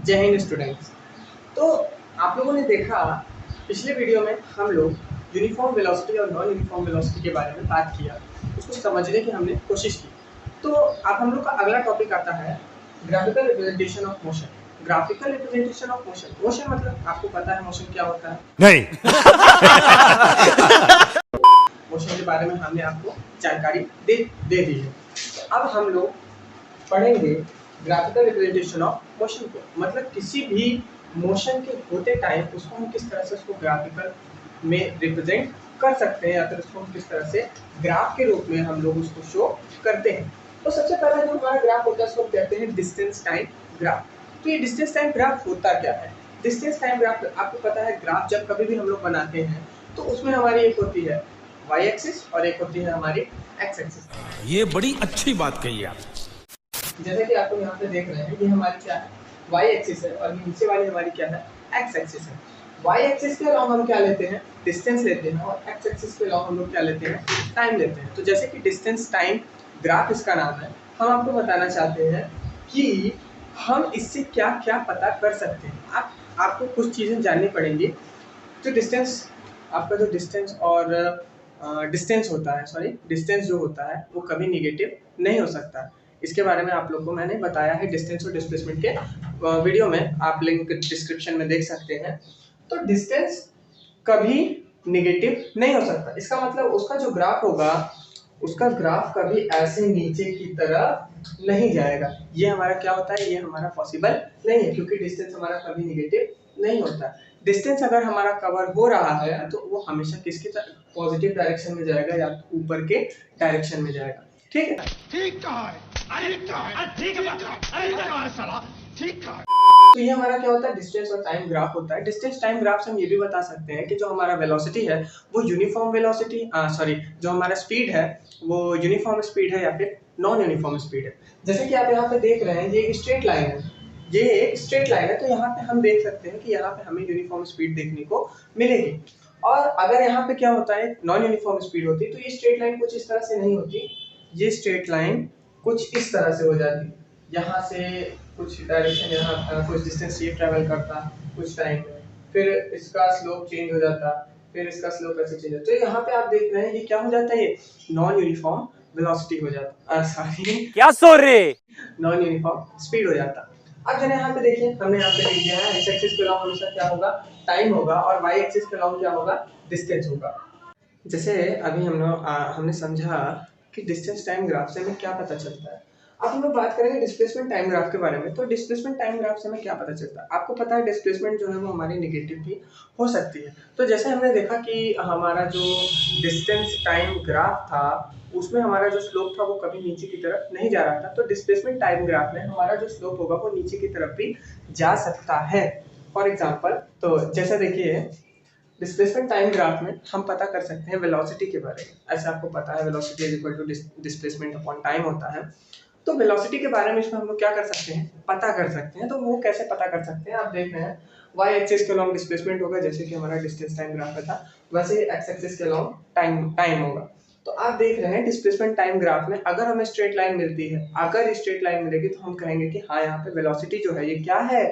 जय हिंद स्टूडेंट्स। तो आप लोगों ने देखा पिछले वीडियो में हम लोग यूनिफॉर्म वेलोसिटी और नॉन यूनिफॉर्म वेलोसिटी के बारे में बात किया, उसको समझने की हमने कोशिश की। तो अब हम लोग का अगला टॉपिक आता है graphical representation of motion. Graphical representation of motion, motion मतलब आपको पता है मोशन क्या होता है? नहीं। मोशन के बारे में हमने आपको जानकारी दे दी है। अब हम लोग पढ़ेंगे ग्राफिकल रिप्रेजेंटेशन ऑफ मोशन को, मतलब किसी भी मोशन के होते टाइम उसको हम किस तरह से उसको ग्राफिकल में रिप्रेजेंट कर सकते हैं या फिर उसको हम किस तरह से ग्राफ के रूप में हम लोग उसको शो करते हैं। तो सबसे पहला जो हमारा ग्राफ होता है उसको कहते हैं डिस्टेंस टाइम ग्राफ। तो ये डिस्टेंस टाइम ग्राफ होता क्या है? डिस्टेंस टाइम ग्राफ आपको पता है, ग्राफ जब कभी भी हम लोग बनाते हैं तो उसमें हमारी एक होती है वाई एक्सिस और एक होती है हमारी एक्स एक्सिस। ये बड़ी अच्छी बात कही आप। जैसे कि आप लोग यहाँ पे देख रहे हैं, ये हमारी क्या है, वाई एक्सिस है, और नीचे वाली हमारी क्या है, एक्स एक्सिस है। वाई एक्सिस के अलावा हम क्या लेते हैं, डिस्टेंस लेते हैं, और एक्स एक्सिस के अलावा हम लोग क्या लेते हैं, टाइम लेते हैं। तो जैसे कि डिस्टेंस टाइम ग्राफ इसका नाम है, हम आपको बताना चाहते हैं कि हम इससे क्या क्या पता कर सकते हैं। आपको कुछ चीज़ें जाननी पड़ेंगी। तो डिस्टेंस, आपका जो डिस्टेंस और डिस्टेंस होता है, सॉरी डिस्टेंस जो होता है वो कभी निगेटिव नहीं हो सकता। इसके बारे में आप लोग को मैंने बताया है डिस्टेंस और डिस्प्लेसमेंट के वीडियो में, आप लिंक डिस्क्रिप्शन में देख सकते हैं। तो डिस्टेंस कभी निगेटिव नहीं हो सकता। इसका मतलब उसका जो ग्राफ होगा, उसका ग्राफ कभी ऐसे नीचे की तरफ नहीं जाएगा। ये हमारा क्या होता है, ये हमारा पॉसिबल नहीं है, क्योंकि डिस्टेंस हमारा कभी निगेटिव नहीं होता। डिस्टेंस अगर हमारा कवर हो रहा है तो वो हमेशा किसकी तरफ, पॉजिटिव डायरेक्शन में जाएगा या ऊपर के डायरेक्शन में जाएगा। ठीक है, ठीक कहा है। अरे ठीक है साला, ठीक कहा। तो ये हमारा क्या होता है, डिस्टेंस और टाइम ग्राफ होता है। डिस्टेंस टाइम ग्राफ से हम ये भी बता सकते हैं कि जो हमारा वेलोसिटी है वो यूनिफॉर्म वेलोसिटी, सॉरी जो हमारा स्पीड है वो यूनिफॉर्म स्पीड है या फिर नॉन यूनिफॉर्म स्पीड है। जैसे कि आप यहाँ पे देख रहे हैं, ये एक स्ट्रेट लाइन है, ये एक स्ट्रेट लाइन है, तो यहाँ पे हम देख सकते हैं कि यहाँ पे हमें यूनिफॉर्म स्पीड देखने को मिलेगी। और अगर यहाँ पे क्या होता है, नॉन यूनिफॉर्म स्पीड होती, तो ये स्ट्रेट लाइन कुछ इस तरह से नहीं होती, ये स्ट्रेट लाइन कुछ इस तरह से हो जाती। यहाँ से कुछ डायरेक्शन, यहाँ कुछ डिस्टेंस ये ट्रैवल करता कुछ टाइम में, फिर इसका स्लोप चेंज हो जाता, फिर इसका स्लोप ऐसे चेंज होता। तो यहाँ पे आप देख रहे हैं ये क्या हो जाता है, ये नॉन यूनिफॉर्म वेलोसिटी हो जाता, सॉरी क्या सो रे, नॉन यूनिफॉर्म स्पीड हो जाता। अब जरा यहाँ पे देखिए, हमने यहाँ पे लिख दिया है एक्स एक्सिस के अलावा हमेशा क्या होगा, टाइम होगा, और वाई एक्सिस के अलावा क्या होगा, डिस्टेंस होगा। जैसे अभी हमने समझा कि डिस्टेंस टाइम ग्राफ से हमें क्या पता चलता है। अब हम लोग बात करेंगे डिस्प्लेसमेंट टाइम ग्राफ के बारे में। तो डिस्प्लेसमेंट टाइम ग्राफ से हमें क्या पता चलता है, आपको पता है डिस्प्लेसमेंट जो है वो हमारी नेगेटिव भी हो सकती है। तो जैसे हमने देखा कि हमारा जो डिस्टेंस टाइम ग्राफ था उसमें हमारा जो स्लोप था वो कभी नीचे की तरफ नहीं जा रहा था। तो डिस्प्लेसमेंट टाइम ग्राफ में हमारा जो स्लोप होगा वो नीचे की तरफ भी जा सकता है। फॉर एग्जाम्पल, तो जैसे देखिए डिस्प्लेसमेंट टाइम ग्राफ में हम पता कर सकते हैं वेलोसिटी के बारे में। ऐसे आपको पता है velocity is equal to displacement upon time होता है। तो वेलोसिटी के बारे में इसमें हम लोग क्या कर सकते हैं, पता कर सकते हैं। तो वो कैसे पता कर सकते हैं, आप देख रहे हैं वाई एक्सिस के अलॉन्ग डिस्प्लेसमेंट होगा, जैसे कि हमारा डिस्टेंस टाइम ग्राफ था, वैसे ही एक्स एक्सिस के अलॉन्ग टाइम होगा। तो आप देख रहे हैं डिस्प्लेसमेंट टाइम ग्राफ में अगर हमें स्ट्रेट लाइन मिलती है, अगर स्ट्रेट लाइन मिलेगी तो हम कहेंगे कि हाँ यहाँ पे वेलोसिटी जो है ये क्या है,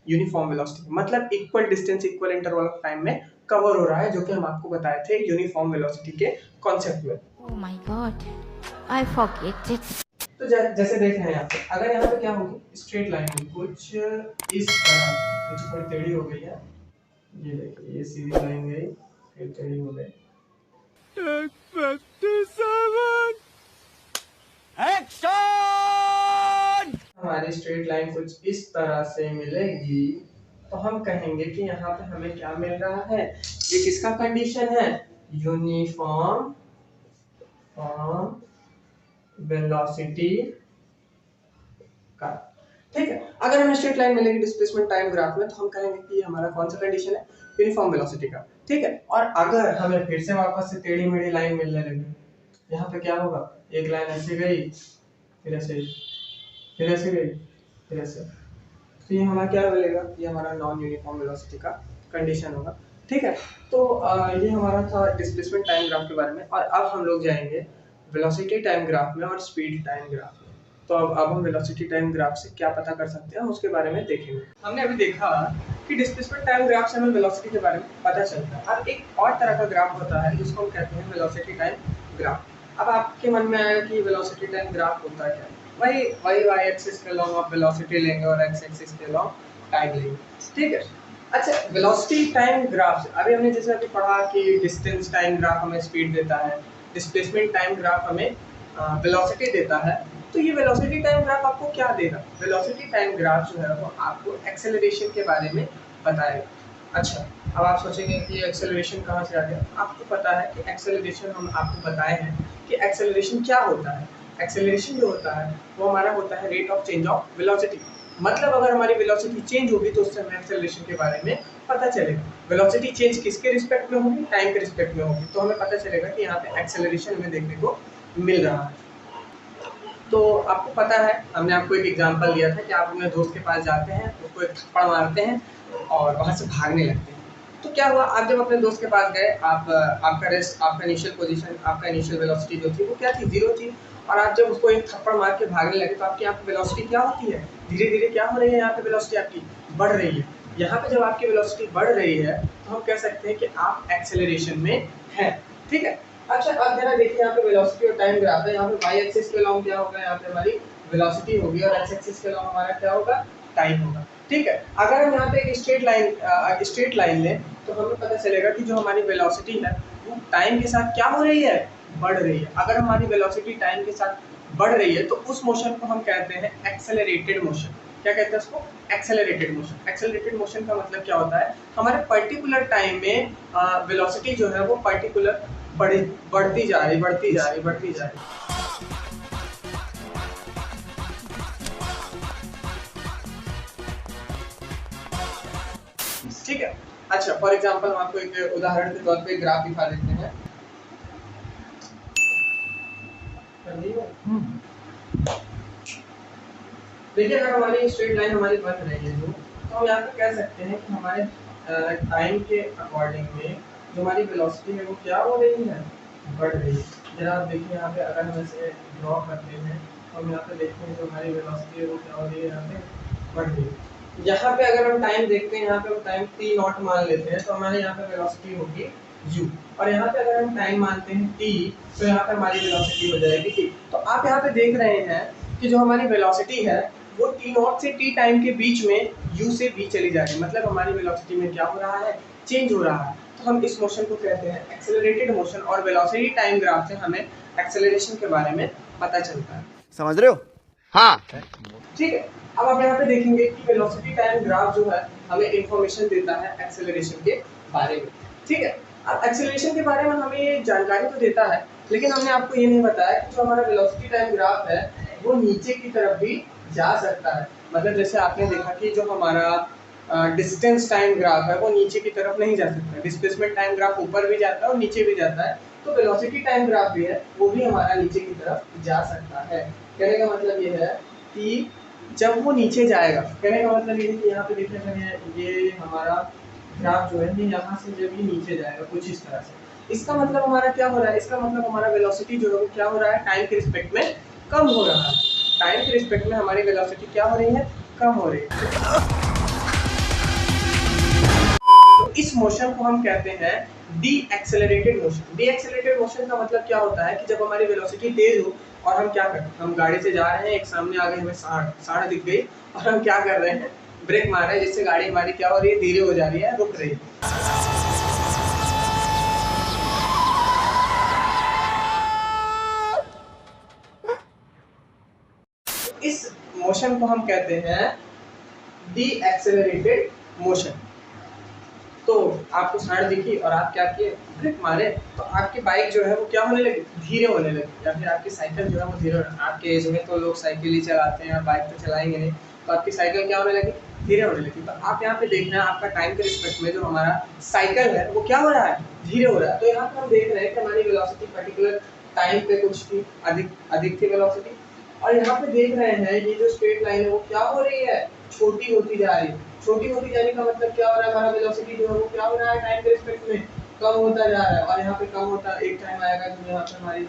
यूनिफॉर्म वेलोसिटी, मतलब equal distance equal interval of time में कवर हो रहा है, जो कि हम आपको बताए थे यूनिफॉर्म वेलोसिटी के कॉन्सेप्ट में। Oh my god, I forget it. तो जैसे देख रहे हैं यहाँ पे, अगर यहाँ पे क्या होगी, स्ट्रेट लाइन होगी कुछ इस तरह, कुछ थोड़ी टेढ़ी हो गई है, ये देखिए ये सीधी लाइन गई फिर टेढ़ी हो गई। हमारी स्ट्रेट लाइन कुछ इस तरह से मिलेगी, तो हम कहेंगे कि यहाँ पे हमें क्या मिल रहा है, ये किसका कंडीशन है, यूनिफॉर्म वेलोसिटी का। ठीक है, अगर हमें स्ट्रेट लाइन मिलेगी डिस्प्लेसमेंट टाइम ग्राफ में तो हम कहेंगे कि ये हमारा कौन सा कंडीशन है, यूनिफॉर्म वेलोसिटी का। ठीक है, और अगर हमें फिर से वापस से टेढ़ी मेढ़ी लाइन मिलने लगी, यहाँ पे क्या होगा, एक लाइन ऐसे गई फिर ऐसे, फिर ऐसे गई फिर ऐसे, तो ये हमारा क्या मिलेगा, ये हमारा नॉन यूनिफॉर्म वेलोसिटी का कंडीशन होगा। ठीक है, तो ये हमारा था डिस्प्लेसमेंट टाइम ग्राफ के बारे में। और अब हम लोग जाएंगे वेलोसिटी टाइम ग्राफ में और स्पीड टाइम ग्राफ में। तो अब हम वेलोसिटी टाइम ग्राफ से क्या पता कर सकते हैं उसके बारे में देखेंगे। हमने अभी देखा कि डिस्प्लेसमेंट टाइम ग्राफ से हमें वेलोसिटी के बारे में पता चलता है। अब एक और तरह का ग्राफ होता है जिसको हम कहते हैं वेलोसिटी टाइम ग्राफ। अब आपके मन में आएगा कि वेलोसिटी टाइम ग्राफ होता क्या है? वही y एक्सिस के लॉन्ग आप वेलोसिटी लेंगे और x एक्सिस के लॉन्ग टाइम लेंगे, ठीक है। अच्छा, वेलोसिटी टाइम ग्राफ से अभी हमने जैसे अभी पढ़ा कि डिस्टेंस टाइम ग्राफ हमें स्पीड देता है, डिस्प्लेसमेंट टाइम ग्राफ हमें वेलोसिटी देता है। तो ये वेलोसिटी टाइम ग्राफ आपको क्या देगा? वेलोसिटी टाइम ग्राफ जो है वो आपको एक्सेलरेशन के बारे में बताएगा। अच्छा, अब आप सोचेंगे कि एक्सेलरेशन कहाँ से आ गया? आपको पता है कि एक्सेलरेशन हम आपको बताए हैं कि एक्सेलरेशन क्या होता है। एक्सेलरेशन जो होता है वो हमारा होता है rate of change of velocity. मतलब अगर हमारी वेलोसिटी चेंज होगी तो उससे हमें एक्सेलरेशन के बारे में पता चलेगा। वेलोसिटी चेंज किसके रिस्पेक्ट में होगी? टाइम के रिस्पेक्ट में होगी। तो हमें पता चलेगा कि यहाँ पे एक्सेलरेशन हमें देखने को मिल रहा है। तो आपको पता है, हमने आपको एक एग्जांपल दिया था कि आप अपने दोस्त के पास जाते हैं, उसको एक थप्पड़ मारते हैं और वहाँ से भागने लगते हैं। तो क्या हुआ? आप जब अपने दोस्त के पास गए, आपका इनिशियल पोजीशन, आपका इनिशियल वेलोसिटी जो थी वो क्या थी? 0 थी। और आप जब उसको एक थप्पड़ मार के भागने लगे तो आपकी यहाँ पे वेलोसिटी क्या होती है? धीरे धीरे क्या हो रही है? यहाँ पे वेलोसिटी आपकी बढ़ रही है। यहाँ पे जब आपकी वेलोसिटी बढ़ रही है तो हम कह सकते हैं कि आप एक्सेलरेशन में हैं, ठीक है। अच्छा, अब जरा देखिए यहाँ पे वेलोसिटी और टाइम ग्राफ है। यहाँ पे y एक्सिस के लॉन्ग क्या होगा? यहाँ पे हमारी वेलोसिटी होगी और x एक्सिस के लॉन्ग हमारा क्या होगा? टाइम होगा, ठीक है। अगर हम यहाँ पे एक स्ट्रेट लाइन लें तो हमें पता चलेगा कि जो हमारी वेलोसिटी है वो टाइम के साथ क्या हो रही है? बढ़ रही है। अगर हमारी वेलोसिटी टाइम के साथ बढ़ रही है तो उस मोशन को हम कहते हैं एक्सेलरेटेड मोशन। क्या कहते हैं उसको? Accelerated motion. एक्सेलरेटेड मोशन का मतलब क्या होता है? हमारे पर्टिकुलर टाइम में वेलोसिटी जो है वो पर्टिकुलर बढ़ती जा रही। ठीक है। अच्छा, फॉर एग्जांपल हम आपको एक उदाहरण के तौर पे ग्राफ दिखा देते हैं। देखिए, अगर हमारी स्ट्रेट लाइन हमारी बन रही है तो हम यहाँ पे कह सकते हैं कि हमारे टाइम के अकॉर्डिंग में जो हमारी वेलोसिटी है वो क्या हो रही है? बढ़ रही है। जरा आप देखिए यहाँ पे, अगर हम इसे ड्रॉ करते हैं तो हम यहाँ पे देखते हैं जो हमारी वेलोसिटी है वो क्या हो रही है? यहाँ पे बढ़ रही है। यहाँ पे अगर हम टाइम देखते हैं, यहाँ पे हम टाइम t नॉट मान लेते हैं तो हमारे यहाँ पे वेलोसिटी होगी u। और यहाँ पे अगर हम टाइम मानते हैं t तो यहाँ पे हमारी वेलोसिटी हो जाएगी t। तो आप यहाँ पे देख रहे हैं कि जो हमारी वेलोसिटी है वो t नॉट से t टाइम के बीच में u से v चली जा रही है। मतलब हमारी वेलोसिटी में क्या हो रहा है? चेंज हो रहा है। तो हम इस मोशन को कहते हैं एक्सेलरेटेड मोशन। और वेलोसिटी टाइम ग्राफ से हमें एक्सेलरेशन के बारे में पता चलता है। समझ रहे हो? हाँ, ठीक है। अब आप यहाँ पे देखेंगे कि वेलोसिटी टाइम ग्राफ जो है हमें इंफॉर्मेशन देता है एक्सेलरेशन के बारे में, ठीक है। अब एक्सेलरेशन के बारे में हमें ये जानकारी तो देता है, लेकिन हमने आपको ये नहीं बताया कि जो हमारा वेलोसिटी टाइम ग्राफ है वो नीचे की तरफ भी जा सकता है। मतलब जैसे आपने देखा कि जो हमारा डिस्टेंस टाइम ग्राफ है वो नीचे की तरफ नहीं जा सकता। डिस्प्लेसमेंट टाइम ग्राफ ऊपर भी जाता है और नीचे भी जाता है। तो वेलोसिटी टाइम ग्राफ भी है वो भी हमारा नीचे की तरफ जा सकता है। कहने का मतलब ये है कि जब वो नीचे जाएगा, कहने का मतलब ये है कि यहाँ पे देखिए अगर ये हमारा ग्राफ जो है ये यहाँ से जब ये नीचे जाएगा कुछ इस तरह से, इसका मतलब हमारा क्या हो रहा है? इसका मतलब हमारा वेलोसिटी जो है वो क्या हो रहा है? टाइम के रिस्पेक्ट में कम हो रहा है। टाइम के रिस्पेक्ट में हमारी वेलोसिटी क्या हो रही है? कम हो रही है। तो इस मोशन को हम कहते हैं D accelerated motion. D accelerated motion का मतलब क्या होता है कि जब हमारी वेलोसिटी तेज हो और हम क्या करते हैं? हम गाड़ी से जा रहे हैं, एक सामने आ गई हमें साढ़ दिख गई और हम क्या कर रहे हैं? ब्रेक मार रहे हैं, जिससे गाड़ी हमारी क्या हो रही है? धीरे हो जा रही है, रुक रही है। इस मोशन को हम कहते हैं डी एक्सेलरेटेड मोशन। तो आपको साढ़ दिखी और आप क्या किए? ब्रेक मारे, तो आपकी बाइक जो है वो क्या होने लगी? धीरे होने लगी। या फिर आपकी साइकिल जो है वो धीरे, आपके एज में तो लोग साइकिल ही चलाते हैं, बाइक तो चलाएंगे नहीं, तो आपकी साइकिल क्या होने लगी? धीरे होने लगी। तो आप यहाँ पे देखना, आपका टाइम के रिस्पेक्ट में जो हमारा साइकिल है वो क्या हो रहा है? धीरे हो रहा है। तो यहाँ पे हम देख रहे हैं कि हमारी वेलोसिटी पर्टिकुलर टाइम पे कुछ थी, अधिक थी वेलोसिटी, और यहाँ पे देख रहे हैं ये जो स्ट्रेट लाइन है वो क्या हो रही है? छोटी होती जा रही है। छोटी होती जाने का मतलब क्या हो रहा है? हमारा वेलोसिटी जो है वो क्या हो रहा है? टाइम के रिस्पेक्ट में कम होता जा रहा है। और यहाँ पे कम होता, एक टाइम आएगा जब यहाँ पे हमारी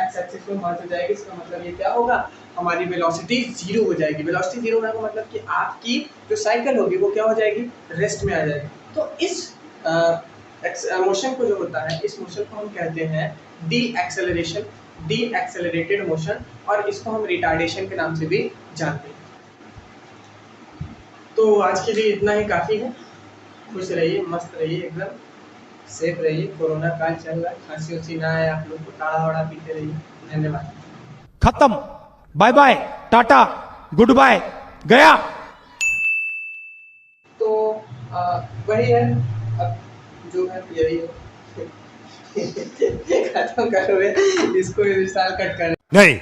एक्स एक्सिस पे मर्ज हो जाएगी। इसका मतलब ये क्या होगा? हमारी वेलोसिटी जीरो हो जाएगी। वेलोसिटी जीरो होने का मतलब कि आपकी जो साइकिल होगी वो क्या हो जाएगी, रेस्ट में आ जाएगी। तो इस मोशन को जो होता है, इस मोशन को हम कहते हैं D acceleration, D accelerated motion, और इसको हम रिटार्डेशन के नाम से भी जानते हैं। तो आज के लिए इतना ही काफ़ी है। खुश रहिए, मस्त रहिए, एकदम सेफ रहिए। कोरोना काल चल रहा है, खांसी उसी ना आए आप लोग को, काढ़ा वाड़ा पीते रहिए। धन्यवाद। खत्म, bye bye, tata, good bye, गया। तो वही है, अब जो है यही है। खत्म करो, इसको इस साल कट कर नहीं